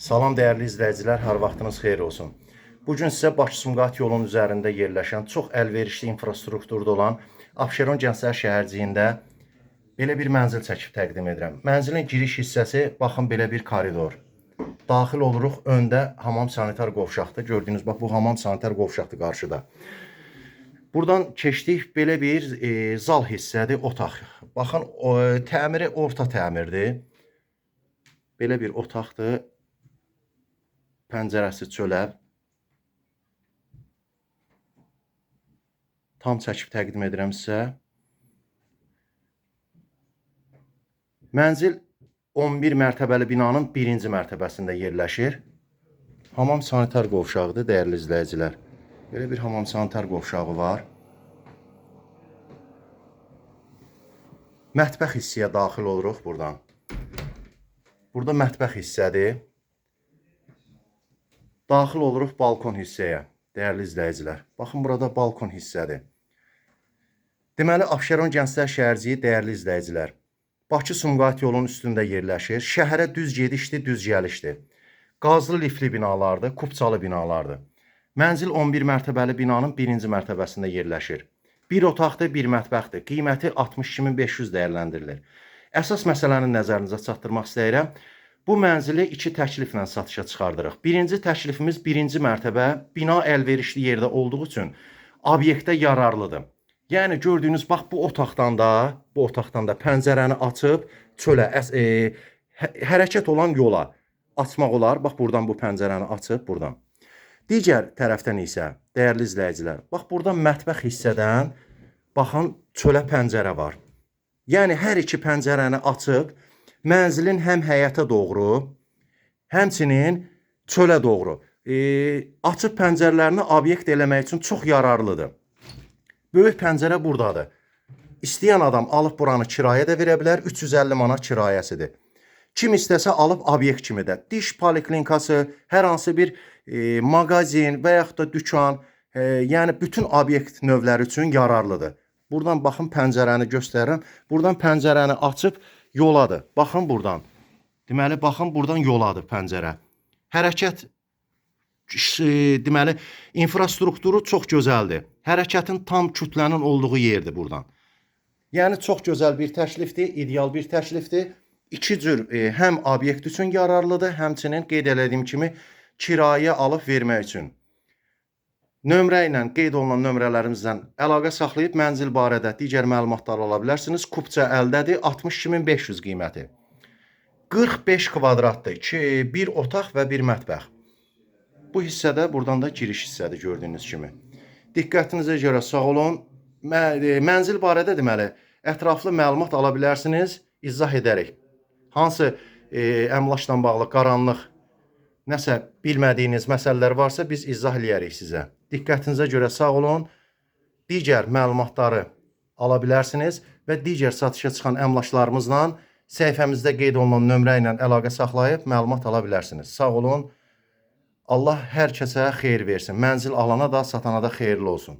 Salam dəyərli izləyicilər, hər vaxtınız xeyir olsun. Bugün sizə Bakı-Sumqayıt yolunun üzərində yerləşən çox əlverişli infrastrukturda olan Abşeron Gənclər şəhərciyində belə bir mənzil çəkib təqdim edirəm. Mənzilin giriş hissəsi, baxın belə bir koridor. Daxil oluruq, öndə hamam sanitar qovşaqdır. Gördüyünüz bax bu hamam sanitar qovşaqdır qarşıda. Buradan keçdik, belə bir zal hissədir, otaq. Baxın, təmiri orta təmirdir. Belə bir otaqdır. Pəncərəsi çöləb. Tam çəkib təqdim edirəm sizə. Mənzil 11 mərtəbəli binanın 1-ci mərtəbəsində yerləşir. Hamam sanitar qovşağıdır, dəyərli izləyicilər. Belə bir hamam sanitar qovşağı var. Mətbəx hissəyə daxil oluruq buradan. Burada mətbəx hissədir. Daxil oluruq balkon hissəyə, dəyərli izləyicilər. Baxın, burada balkon hissədir. Deməli, Abşeron Gənclər şəhərciyi, dəyərli izləyicilər, Bakı-Sumqayıt yolunun üstündə yerləşir. Şəhərə düz gedişdir, düz gəlişdir. Qazlı lifli binalardır, kubçalı binalardır. Mənzil 11 mərtəbəli binanın 1-ci mərtəbəsində yerləşir. Bir otaqdır, bir mətbəxdir. Qiyməti 62.500 dəyərləndirilir. Əsas məsələni nəzərinizə çatdırmaq istəyirəm. Bu mənzili 2 təkliflə satışa çıxardırıq. Birinci təklifimiz 1-ci mərtəbə, bina əlverişli yerdə olduğu üçün obyektə yararlıdır. Yəni gördüyünüz bax bu otaqdan da pəncərəni açıb çölə, hərəkət olan yola açmaq olar. Bax buradan bu pəncərəni açıb buradan. Digər tərəfdən isə dəyərli izləyicilər, bax buradan mətbəx hissədən baxın çölə pəncərə var. Yəni hər iki pəncərəni açıb mənzilin həm həyətə doğru, həmçinin çölə doğru açıq pəncərələrini obyekt eləmək üçün çox yararlıdır. Böyük pəncərə buradadır. İstəyən adam alıb buranı kirayə də verə bilər, 350 manat kirayəsidir. Kim istəsə alıb obyekt kimi də, diş poliklinikası, hər hansı bir mağazin və yaxud da dükan, yəni bütün obyekt növləri üçün yararlıdır. Buradan baxın pəncərəni göstərirəm. Buradan pəncərəni açıb yoladır. Baxın buradan. Deməli, baxın buradan yoladır pəncərə. Hərəkət, deməli, infrastrukturu çox gözəldir. Hərəkətin tam kütlənin olduğu yerdir buradan. Yəni, çox gözəl bir təklifdir, ideal bir təklifdir. İki cür həm obyekt üçün yararlıdır, həmçinin qeyd elədiyim kimi kirayə alıb vermək üçün. Nömrə ilə, qeyd olunan nömrələrimizdən əlaqə saxlayıb mənzil barədə digər məlumatlar ala bilərsiniz. Kupça əldədir, 62.500 qiyməti. 45 kvadratdır, bir otaq və bir mətbəx. Bu hissədə, buradan da giriş hissədir gördüyünüz kimi. Diqqətinizə görə sağ olun. Mənzil barədə deməli, ətraflı məlumat ala bilərsiniz, izah edərək. Hansı əmlakla bağlı qaranlıq, nəsə bilmədiyiniz məsələlər varsa biz izah eləyərik sizə. Diqqətinizə görə sağ olun. Digər məlumatları ala bilərsiniz və digər satışa çıxan əmlaklarımızla səhifəmizdə qeyd olunan nömrə ilə əlaqə saxlayıb məlumat ala bilərsiniz. Sağ olun. Allah hər kəsə xeyir versin. Mənzil alana da, satana da xeyirli olsun.